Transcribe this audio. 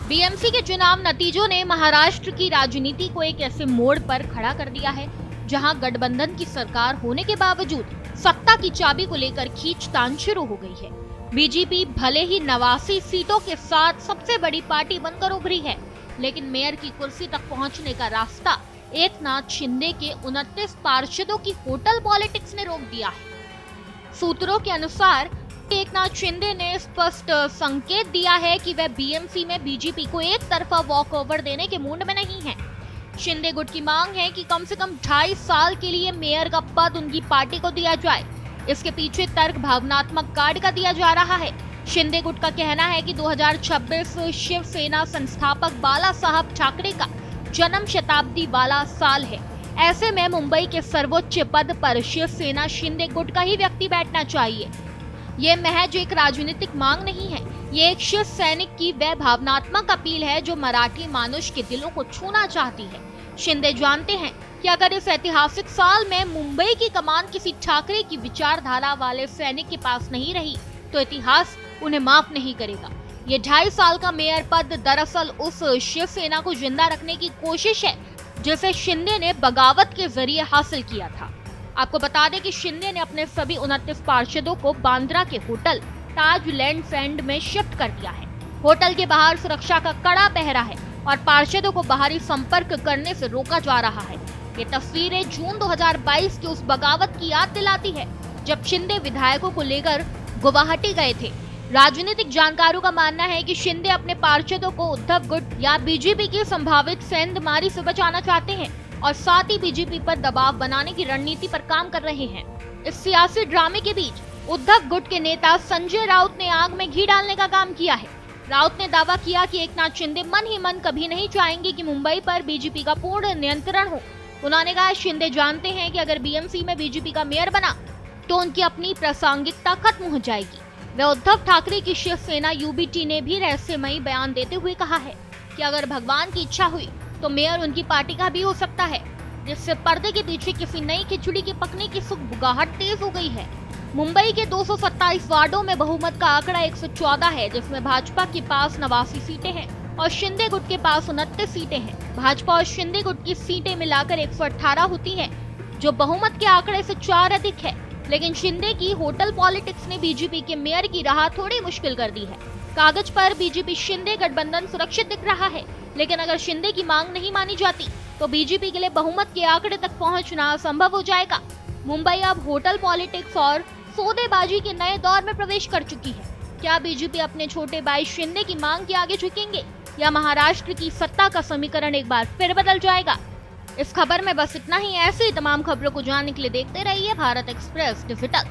BMC के चुनाव नतीजों ने महाराष्ट्र की राजनीति को एक ऐसे मोड़ पर खड़ा कर दिया है जहां गठबंधन की सरकार होने के बावजूद सत्ता की चाबी को लेकर खींचतान शुरू हो गई है। बीजेपी भले ही 89 सीटों के साथ सबसे बड़ी पार्टी बनकर उभरी है, लेकिन मेयर की कुर्सी तक पहुंचने का रास्ता एकनाथ शिंदे के 29 पार्षदों की होटल पॉलिटिक्स ने रोक दिया है। सूत्रों के अनुसार एकनाथ शिंदे ने स्पष्ट संकेत दिया है कि वह बीएमसी में बीजेपी को एक तरफा वॉक ओवर देने के मूड में नहीं है। शिंदे गुट की मांग है कि कम से कम 2.5 साल के लिए मेयर का पद उनकी पार्टी को दिया जाए। इसके पीछे तर्क भावनात्मक कार्ड का दिया जा रहा है। शिंदे गुट का कहना है कि 2026 शिवसेना संस्थापक बाला साहब ठाकरे का जन्म शताब्दी वाला साल है। ऐसे में मुंबई के सर्वोच्च पद पर शिवसेना शिंदे गुट का ही व्यक्ति बैठना चाहिए। ये महज एक राजनीतिक मांग नहीं है, ये एक शिव सैनिक की वह भावनात्मक अपील है जो मराठी मानुष के दिलों को छूना चाहती है। शिंदे जानते हैं कि अगर इस ऐतिहासिक साल में मुंबई की कमान किसी ठाकरे की विचारधारा वाले सैनिक के पास नहीं रही तो इतिहास उन्हें माफ नहीं करेगा। ये 2.5 साल का मेयर पद दरअसल उस शिवसेना को जिंदा रखने की कोशिश है जिसे शिंदे ने बगावत के जरिए हासिल किया था। आपको बता दें कि शिंदे ने अपने सभी 29 पार्षदों को बांद्रा के होटल ताज लैंड्स एंड में शिफ्ट कर दिया है। होटल के बाहर सुरक्षा का कड़ा पहरा है और पार्षदों को बाहरी संपर्क करने से रोका जा रहा है। ये तस्वीरें जून 2022 की उस बगावत की याद दिलाती है जब शिंदे विधायकों को लेकर गुवाहाटी गए थे। राजनीतिक जानकारों का मानना है कि शिंदे अपने पार्षदों को उद्धव गुट या बीजेपी की संभावित सेंधमारी से बचाना चाहते हैं और साथ ही बीजेपी पर दबाव बनाने की रणनीति पर काम कर रहे हैं। इस सियासी ड्रामे के बीच उद्धव गुट के नेता संजय राउत ने आग में घी डालने का काम किया है। राउत ने दावा किया कि एकनाथ शिंदे मन ही मन कभी नहीं चाहेंगे कि मुंबई पर बीजेपी का पूर्ण नियंत्रण हो। उन्होंने कहा, शिंदे जानते हैं कि अगर बीएमसी में बीजेपी का मेयर बना तो उनकी अपनी प्रासंगिकता खत्म हो जाएगी। वह उद्धव ठाकरे की शिवसेना यूबीटी ने भी रहस्यमयी बयान देते हुए कहा है कि अगर भगवान की इच्छा हुई तो मेयर उनकी पार्टी का भी हो सकता है, जिससे पर्दे के पीछे किसी नई खिचड़ी के पकने की सुगबुगाहट तेज हो गई है। मुंबई के 227 वार्डों में बहुमत का आंकड़ा 114 है, जिसमें भाजपा के पास 89 सीटें हैं और शिंदे गुट के पास 29 सीटें हैं। भाजपा और शिंदे गुट की सीटें मिलाकर 118 होती हैं, जो बहुमत के आंकड़े से 4 अधिक है। लेकिन शिंदे की होटल पॉलिटिक्स ने बीजेपी के मेयर की राह थोड़ी मुश्किल कर दी है। कागज पर बीजेपी शिंदे गठबंधन सुरक्षित दिख रहा है, लेकिन अगर शिंदे की मांग नहीं मानी जाती तो बीजेपी के लिए बहुमत के आंकड़े तक पहुंचना असंभव हो जाएगा। मुंबई अब होटल पॉलिटिक्स और सौदेबाजी के नए दौर में प्रवेश कर चुकी है। क्या बीजेपी अपने छोटे भाई शिंदे की मांग के आगे झुकेंगे या महाराष्ट्र की सत्ता का समीकरण एक बार फिर बदल जाएगा? इस खबर में बस इतना ही। ऐसी तमाम खबरों को जानने के लिए देखते रहिए भारत एक्सप्रेस डिजिटल।